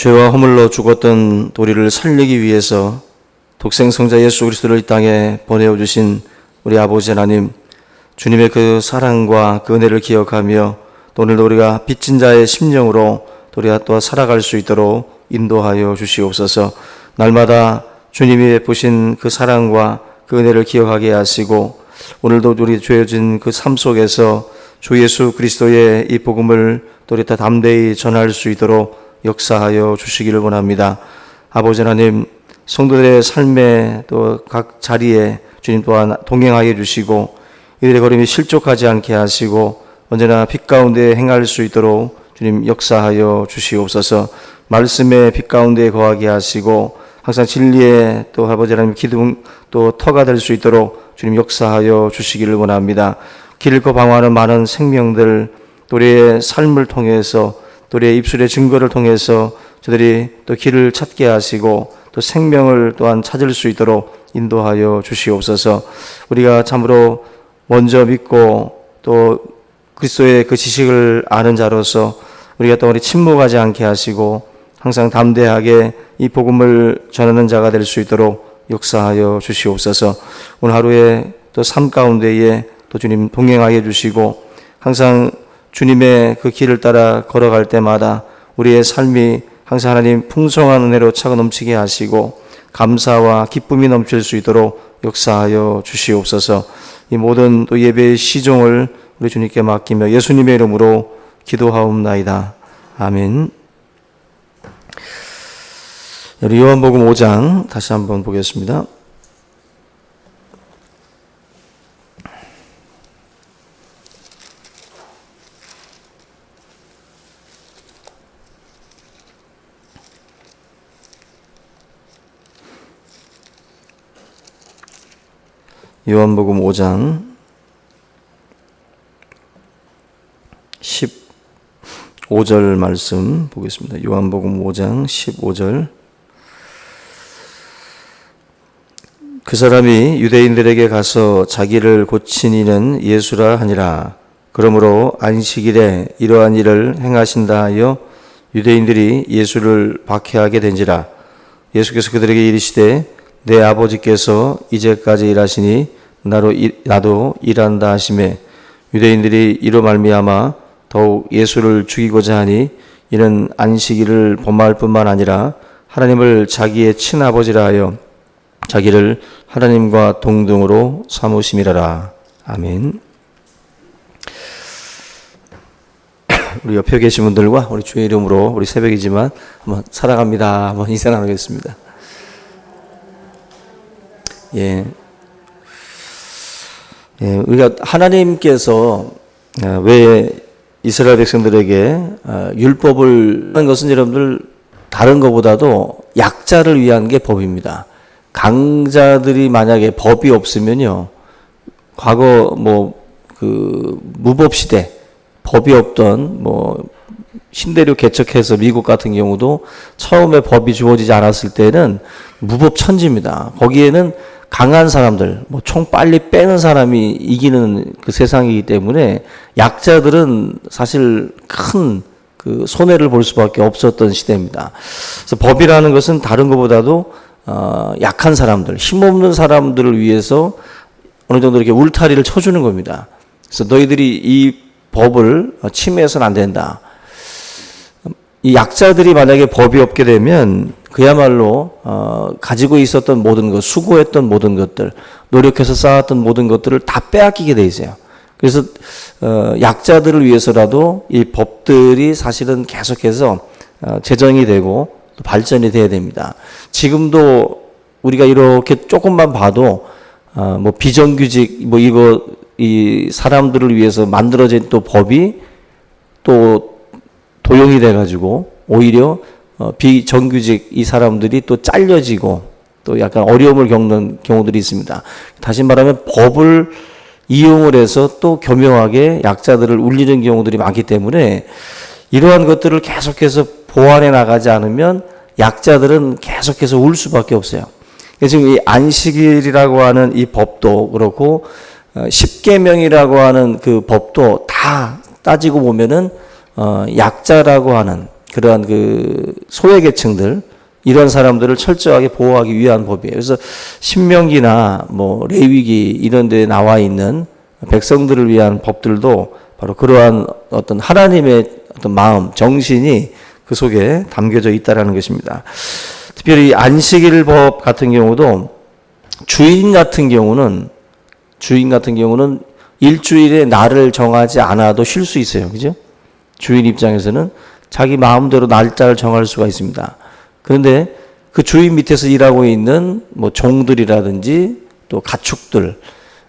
죄와 허물로 죽었던 우리를 살리기 위해서 독생성자 예수 그리스도를 이 땅에 보내어 주신 우리 아버지 하나님, 주님의 그 사랑과 그 은혜를 기억하며 또 오늘도 우리가 빚진 자의 심령으로 우리가 또 살아갈 수 있도록 인도하여 주시옵소서. 날마다 주님이 베푸신 그 사랑과 그 은혜를 기억하게 하시고 오늘도 우리 죄진 그 삶 속에서 주 예수 그리스도의 이 복음을 또 우리 다 담대히 전할 수 있도록 역사하여 주시기를 원합니다. 아버지 하나님, 성도들의 삶에 또 각 자리에 주님 또한 동행하여 주시고 이들의 걸음이 실족하지 않게 하시고 언제나 빛 가운데 행할 수 있도록 주님 역사하여 주시옵소서. 말씀의 빛 가운데 거하게 하시고 항상 진리의 또 아버지 하나님 기둥 또 터가 될 수 있도록 주님 역사하여 주시기를 원합니다. 길을 잃고 방황하는 많은 생명들, 또 우리의 삶을 통해서 또 우리의 입술의 증거를 통해서 저들이 또 길을 찾게 하시고 또 생명을 또한 찾을 수 있도록 인도하여 주시옵소서. 우리가 참으로 먼저 믿고 또 그리스도의 그 지식을 아는 자로서 우리가 또 우리 침묵하지 않게 하시고 항상 담대하게 이 복음을 전하는 자가 될 수 있도록 역사하여 주시옵소서. 오늘 하루에 또 삶 가운데에 또 주님 동행하여 주시고 항상 주님의 그 길을 따라 걸어갈 때마다 우리의 삶이 항상 하나님 풍성한 은혜로 차고 넘치게 하시고 감사와 기쁨이 넘칠 수 있도록 역사하여 주시옵소서. 이 모든 또 예배의 시종을 우리 주님께 맡기며 예수님의 이름으로 기도하옵나이다. 아멘. 우리 요한복음 5장 다시 한번 보겠습니다. 요한복음 5장 15절 말씀 보겠습니다. 요한복음 5장 15절. 그 사람이 유대인들에게 가서 자기를 고친 이는 예수라 하니라. 그러므로 안식일에 이러한 일을 행하신다 하여 유대인들이 예수를 박해하게 된지라. 예수께서 그들에게 이르시되 내 아버지께서 이제까지 일하시니 나도 일한다 하시매 유대인들이 이로 말미암아 더욱 예수를 죽이고자 하니 이는 안식일을 범할 뿐만 아니라 하나님을 자기의 친아버지라 하여 자기를 하나님과 동등으로 삼으심이라라. 아멘. 우리 옆에 계신 분들과 우리 주의 이름으로 우리 새벽이지만 한번 사랑합니다. 한번 인사 나누겠습니다. 우리가 하나님께서 왜 이스라엘 백성들에게 율법을 하는 것은 여러분들 다른 것보다도 약자를 위한 게 법입니다. 강자들이 만약에 법이 없으면요, 과거 무법 시대 법이 없던 신대륙 개척해서 미국 같은 경우도 처음에 법이 주어지지 않았을 때는 무법천지입니다. 거기에는 강한 사람들, 총 빨리 빼는 사람이 이기는 그 세상이기 때문에 약자들은 사실 큰 그 손해를 볼 수밖에 없었던 시대입니다. 그래서 법이라는 것은 다른 것보다도 약한 사람들, 힘없는 사람들을 위해서 어느 정도 이렇게 울타리를 쳐주는 겁니다. 그래서 너희들이 이 법을 침해해서는 안 된다. 이 약자들이 만약에 법이 없게 되면 그야말로 가지고 있었던 모든 것, 수고했던 모든 것들, 노력해서 쌓았던 모든 것들을 다 빼앗기게 돼 있어요. 그래서 약자들을 위해서라도 이 법들이 사실은 계속해서 제정이 되고 또 발전이 돼야 됩니다. 지금도 우리가 이렇게 조금만 봐도 비정규직 이 사람들을 위해서 만들어진 또 법이 또 도용이 돼가지고 오히려 비정규직 이 사람들이 또 잘려지고 또 약간 어려움을 겪는 경우들이 있습니다. 다시 말하면 법을 이용을 해서 또 교묘하게 약자들을 울리는 경우들이 많기 때문에 이러한 것들을 계속해서 보완해 나가지 않으면 약자들은 계속해서 울 수밖에 없어요. 지금 이 안식일이라고 하는 이 법도 그렇고 십계명이라고 하는 그 법도 다 따지고 보면은 약자라고 하는 그러한 그 소외계층들, 이런 사람들을 철저하게 보호하기 위한 법이에요. 그래서 신명기나 뭐 레위기 이런 데 나와 있는 백성들을 위한 법들도 바로 그러한 어떤 하나님의 어떤 마음, 정신이 그 속에 담겨져 있다라는 것입니다. 특별히 안식일법 같은 경우도 주인 같은 경우는 일주일에 날을 정하지 않아도 쉴 수 있어요. 그죠? 주인 입장에서는 자기 마음대로 날짜를 정할 수가 있습니다. 그런데 그 주인 밑에서 일하고 있는 뭐 종들이라든지 또 가축들,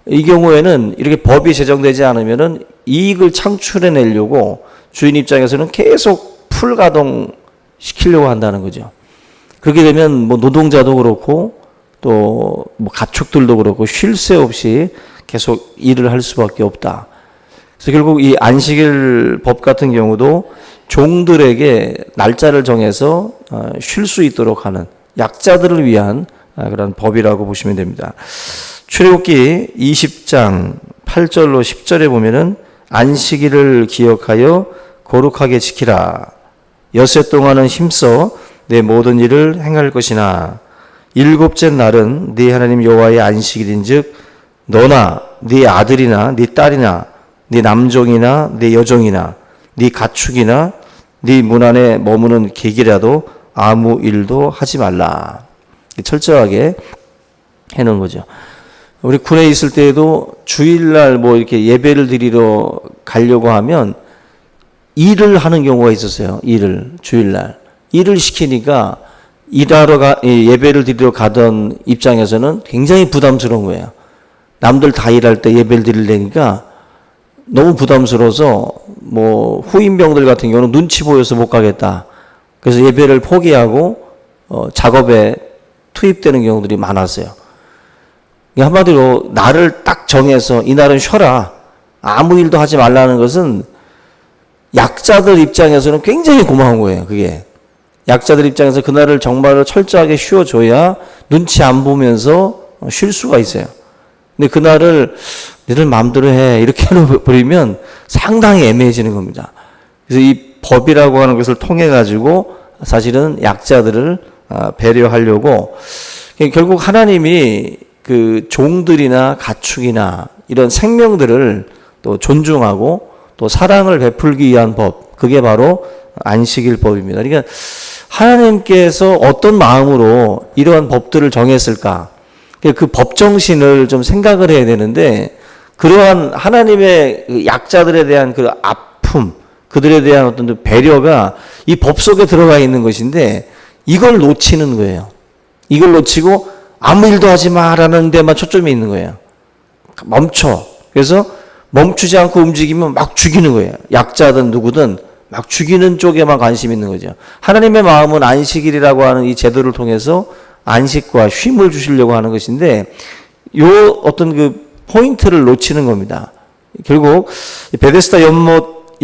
이 경우에는 이렇게 법이 제정되지 않으면은 이익을 창출해 내려고 주인 입장에서는 계속 풀가동 시키려고 한다는 거죠. 그렇게 되면 뭐 노동자도 그렇고 또 뭐 가축들도 그렇고 쉴 새 없이 계속 일을 할 수밖에 없다. 그래서 결국 이 안식일 법 같은 경우도 종들에게 날짜를 정해서 쉴 수 있도록 하는 약자들을 위한 그런 법이라고 보시면 됩니다. 출애굽기 20장 8절로 10절에 보면은 안식일을 기억하여 거룩하게 지키라. 엿새 동안은 힘써 내 모든 일을 행할 것이나 일곱째 날은 네 하나님 여호와의 안식일인즉 너나 네 아들이나 네 딸이나 네 남종이나 네 여종이나 네 가축이나 네 문 안에 머무는 객이라도 아무 일도 하지 말라. 철저하게 해놓은 거죠. 우리 군에 있을 때에도 주일날 뭐 이렇게 예배를 드리러 가려고 하면 일을 하는 경우가 있었어요. 주일날. 일을 시키니까 예배를 드리러 가던 입장에서는 굉장히 부담스러운 거예요. 남들 다 일할 때 예배를 드리려니까 너무 부담스러워서 뭐 후임병들 같은 경우는 눈치 보여서 못 가겠다. 그래서 예배를 포기하고 작업에 투입되는 경우들이 많았어요. 한마디로 날을 딱 정해서 이날은 쉬어라. 아무 일도 하지 말라는 것은 약자들 입장에서는 굉장히 고마운 거예요. 그게. 약자들 입장에서 그날을 정말로 철저하게 쉬어줘야 눈치 안 보면서 쉴 수가 있어요. 근데 그날을 너희들 마음대로 해 이렇게 해버리면 상당히 애매해지는 겁니다. 그래서 이 법이라고 하는 것을 통해 가지고 사실은 약자들을 배려하려고 결국 하나님이 그 종들이나 가축이나 이런 생명들을 또 존중하고 또 사랑을 베풀기 위한 법, 그게 바로 안식일법입니다. 그러니까 하나님께서 어떤 마음으로 이러한 법들을 정했을까? 그 법 정신을 좀 생각을 해야 되는데, 그러한 하나님의 약자들에 대한 그 아픔, 그들에 대한 어떤 배려가 이 법 속에 들어가 있는 것인데, 이걸 놓치는 거예요. 이걸 놓치고 아무 일도 하지 마라는 데만 초점이 있는 거예요. 멈춰. 그래서 멈추지 않고 움직이면 막 죽이는 거예요. 약자든 누구든 막 죽이는 쪽에만 관심이 있는 거죠. 하나님의 마음은 안식일이라고 하는 이 제도를 통해서 안식과 쉼을 주시려고 하는 것인데, 요 어떤 그 포인트를 놓치는 겁니다. 결국 베데스다 연못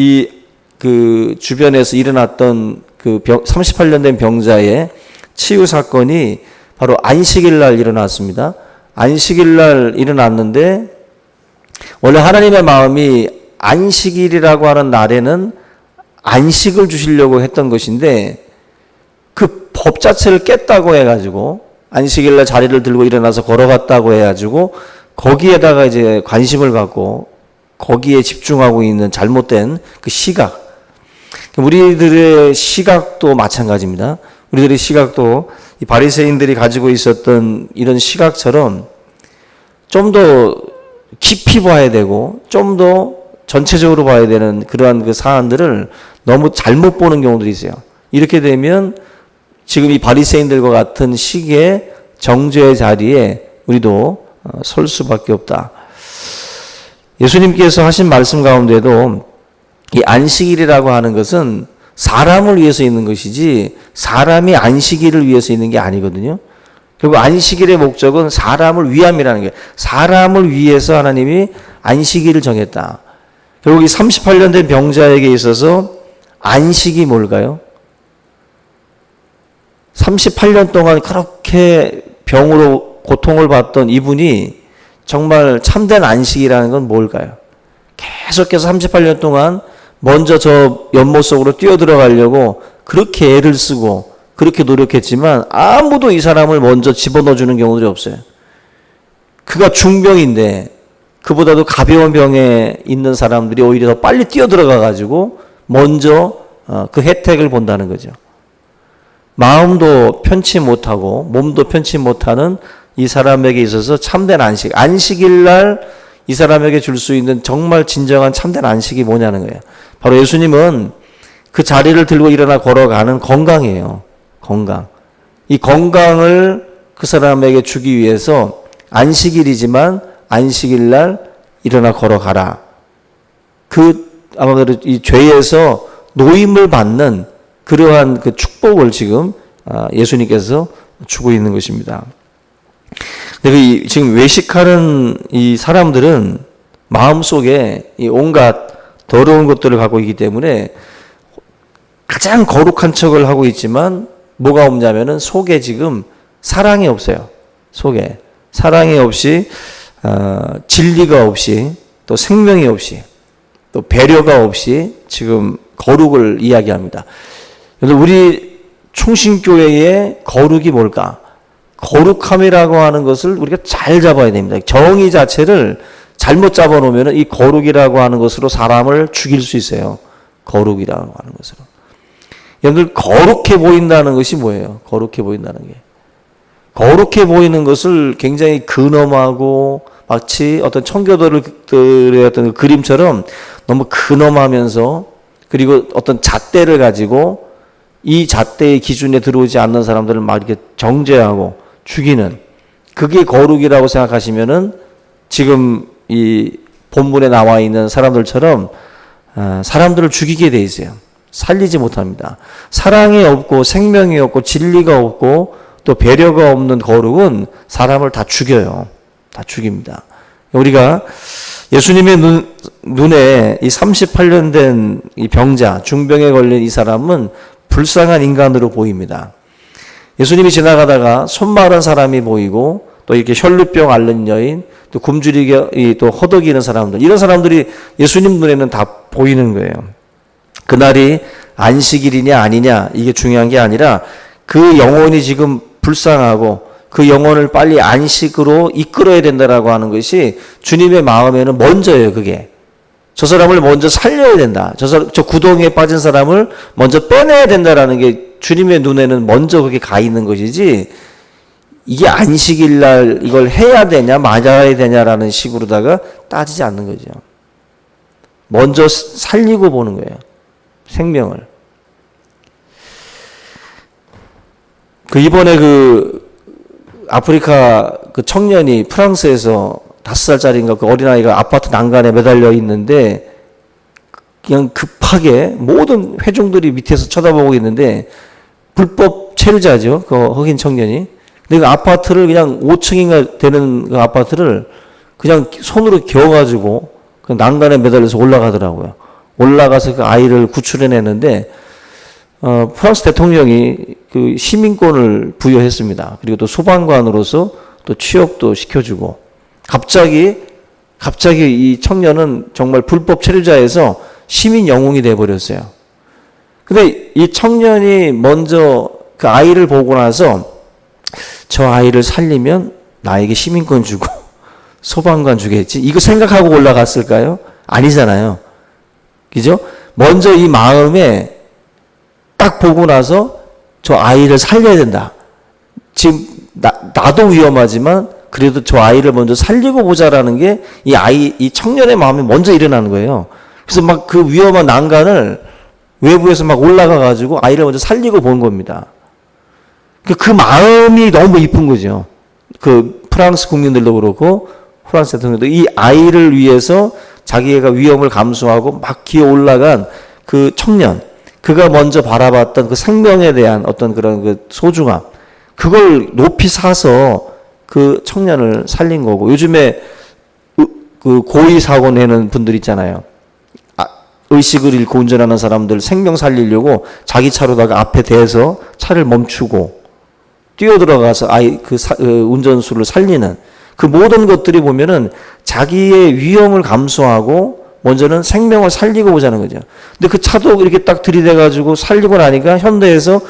그 주변에서 일어났던 그 38년 된 병자의 치유 사건이 바로 안식일 날 일어났습니다. 안식일 날 일어났는데, 원래 하나님의 마음이 안식일이라고 하는 날에는 안식을 주시려고 했던 것인데, 그 법 자체를 깼다고 해가지고, 안식일 날 자리를 들고 일어나서 걸어갔다고 해가지고, 거기에다가 이제 관심을 갖고, 거기에 집중하고 있는 잘못된 그 시각. 우리들의 시각도 마찬가지입니다. 우리들의 시각도 이 바리새인들이 가지고 있었던 이런 시각처럼 좀 더 깊이 봐야 되고 좀 더 전체적으로 봐야 되는 그러한 그 사안들을 너무 잘못 보는 경우들이 있어요. 이렇게 되면 지금 이 바리새인들과 같은 시기의 정죄의 자리에 우리도 설 수밖에 없다. 예수님께서 하신 말씀 가운데도 이 안식일이라고 하는 것은 사람을 위해서 있는 것이지 사람이 안식일을 위해서 있는 게 아니거든요. 그리고 안식일의 목적은 사람을 위함이라는 게, 사람을 위해서 하나님이 안식일을 정했다. 결국 이 38년 된 병자에게 있어서 안식이 뭘까요? 38년 동안 그렇게 병으로 고통을 받던 이분이 정말 참된 안식이라는 건 뭘까요? 계속해서 38년 동안 먼저 저 연못 속으로 뛰어들어가려고 그렇게 애를 쓰고 그렇게 노력했지만 아무도 이 사람을 먼저 집어넣어주는 경우들이 없어요. 그가 중병인데 그보다도 가벼운 병에 있는 사람들이 오히려 더 빨리 뛰어들어가 가지고 먼저 그 혜택을 본다는 거죠. 마음도 편치 못하고 몸도 편치 못하는 이 사람에게 있어서 참된 안식, 안식일 날 이 사람에게 줄 수 있는 정말 진정한 참된 안식이 뭐냐는 거예요. 바로 예수님은 그 자리를 들고 일어나 걸어가는 건강이에요. 건강. 이 건강을 그 사람에게 주기 위해서 안식일이지만 안식일 날 일어나 걸어가라. 아마도 이 죄에서 노임을 받는 그러한 그 축복을 지금 예수님께서 주고 있는 것입니다. 근데 지금 외식하는 이 사람들은 마음속에 이 온갖 더러운 것들을 갖고 있기 때문에 가장 거룩한 척을 하고 있지만 뭐가 없냐면은 속에 지금 사랑이 없어요. 속에 사랑이 없이 진리가 없이 또 생명이 없이 또 배려가 없이 지금 거룩을 이야기합니다. 우리 충신교회의 거룩이 뭘까? 거룩함이라고 하는 것을 우리가 잘 잡아야 됩니다. 정의 자체를 잘못 잡아놓으면 이 거룩이라고 하는 것으로 사람을 죽일 수 있어요. 거룩이라고 하는 것으로. 여러분들 거룩해 보인다는 것이 뭐예요? 거룩해 보인다는 게. 거룩해 보이는 것을 굉장히 근엄하고 마치 어떤 청교도들의 어떤 그림처럼 너무 근엄하면서 그리고 어떤 잣대를 가지고 이 잣대의 기준에 들어오지 않는 사람들을 막 이렇게 정죄하고 죽이는 그게 거룩이라고 생각하시면은 지금 이 본문에 나와 있는 사람들처럼 사람들을 죽이게 돼 있어요. 살리지 못합니다. 사랑이 없고 생명이 없고 진리가 없고 또 배려가 없는 거룩은 사람을 다 죽여요. 다 죽입니다. 우리가 예수님의 눈에 이 38년 된 이 병자, 중병에 걸린 이 사람은 불쌍한 인간으로 보입니다. 예수님이 지나가다가 손 마른 사람이 보이고 또 이렇게 혈루병 앓는 여인, 또 굶주리게 또 허덕이는 사람들, 이런 사람들이 예수님 눈에는 다 보이는 거예요. 그날이 안식일이냐 아니냐 이게 중요한 게 아니라 그 영혼이 지금 불쌍하고 그 영혼을 빨리 안식으로 이끌어야 된다라고 하는 것이 주님의 마음에는 먼저예요. 그게 저 사람을 먼저 살려야 된다. 저 구덩이에 빠진 사람을 먼저 빼내야 된다라는 게 주님의 눈에는 먼저 그게 가 있는 것이지, 이게 안식일 날 이걸 해야 되냐 맞아야 되냐라는 식으로다가 따지지 않는 거죠. 먼저 살리고 보는 거예요. 생명을. 이번에 아프리카 청년이 프랑스에서 5살짜리인가 그 어린아이가 아파트 난간에 매달려 있는데 그냥 급하게 모든 회중들이 밑에서 쳐다보고 있는데 불법 체류자죠. 그 흑인 청년이. 근데 그 아파트를 그냥 5층인가 되는 그 아파트를 그냥 손으로 겨워가지고 그 난간에 매달려서 올라가더라고요. 올라가서 그 아이를 구출해내는데 프랑스 대통령이 그 시민권을 부여했습니다. 그리고 또 소방관으로서 또 취업도 시켜주고 갑자기 이 청년은 정말 불법 체류자에서 시민 영웅이 돼버렸어요. 근데 이 청년이 먼저 그 아이를 보고 나서 저 아이를 살리면 나에게 시민권 주고 소방관 주겠지, 이거 생각하고 올라갔을까요? 아니잖아요. 그죠? 먼저 이 마음에 딱 보고 나서 저 아이를 살려야 된다. 지금 나도 위험하지만 그래도 저 아이를 먼저 살리고 보자라는 게 이 청년의 마음에 먼저 일어나는 거예요. 그래서 막 그 위험한 난간을 외부에서 막 올라가 가지고 아이를 먼저 살리고 본 겁니다. 그 마음이 너무 이쁜 거죠. 그 프랑스 국민들도 그렇고 프랑스 대통령도 이 아이를 위해서 자기가 위험을 감수하고 막 기어 올라간 그 청년, 그가 먼저 바라봤던 그 생명에 대한 어떤 그런 그 소중함, 그걸 높이 사서 그 청년을 살린 거고, 요즘에 그 고의 사고 내는 분들 있잖아요. 의식을 잃고 운전하는 사람들 생명 살리려고 자기 차로다가 앞에 대서 차를 멈추고 뛰어들어가서 운전수를 살리는 그 모든 것들이 보면은 자기의 위험을 감수하고 먼저는 생명을 살리고 보자는 거죠. 근데 그 차도 이렇게 딱 들이대가지고 살리고 나니까 현대에서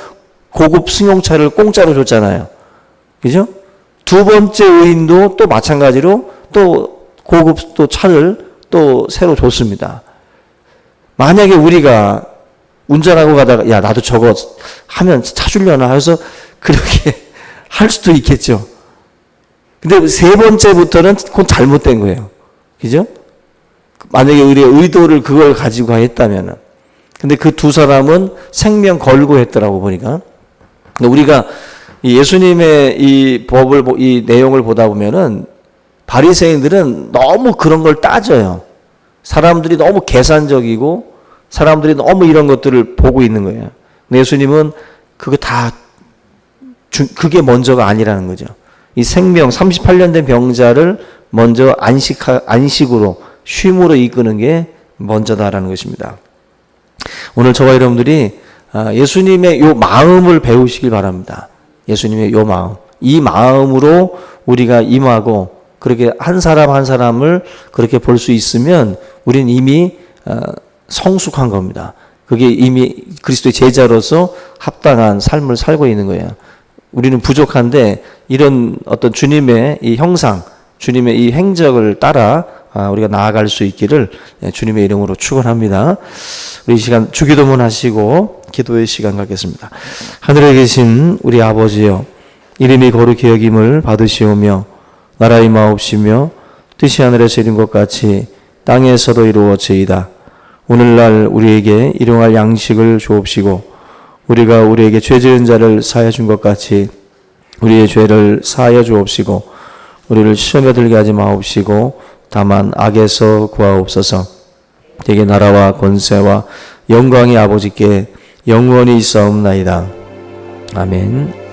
고급 승용차를 공짜로 줬잖아요. 그죠? 두 번째 의인도 또 마찬가지로 또 고급 또 차를 또 새로 줬습니다. 만약에 우리가 운전하고 가다가 야 나도 저거 하면 차 주려나 해서 그렇게 할 수도 있겠죠. 근데 세 번째부터는 그건 잘못된 거예요. 그죠? 만약에 우리의 의도를 그걸 가지고 했다면은. 근데 그 두 사람은 생명 걸고 했더라고 보니까. 근데 우리가 예수님의 이 법을, 이 내용을 보다 보면은 바리새인들은 너무 그런 걸 따져요. 사람들이 너무 계산적이고 사람들이 너무 이런 것들을 보고 있는 거예요. 근데 예수님은 그거 다 그게 먼저가 아니라는 거죠. 이 생명 38년 된 병자를 먼저 안식으로 쉼으로 이끄는 게 먼저다라는 것입니다. 오늘 저와 여러분들이 예수님의 요 마음을 배우시길 바랍니다. 예수님의 요 마음. 이 마음으로 우리가 임하고 그렇게 한 사람 한 사람을 그렇게 볼 수 있으면 우리는 이미 성숙한 겁니다. 그게 이미 그리스도의 제자로서 합당한 삶을 살고 있는 거예요. 우리는 부족한데 이런 어떤 주님의 이 형상, 주님의 이 행적을 따라 우리가 나아갈 수 있기를 주님의 이름으로 축원합니다. 우리 이 시간 주기도문 하시고 기도의 시간 갖겠습니다. 하늘에 계신 우리 아버지여, 이름이 거룩히 여김을 받으시오며 나라의 임하옵시며 뜻이 하늘에서 이룬 것 같이 땅에서도 이루어지이다. 오늘날 우리에게 일용할 양식을 주옵시고 우리가 우리에게 죄 지은 자를 사하여 준 것 같이 우리의 죄를 사하여 주옵시고 우리를 시험에 들게 하지 마옵시고 다만 악에서 구하옵소서. 대개 나라와 권세와 영광이 아버지께 영원히 있사옵나이다. 아멘.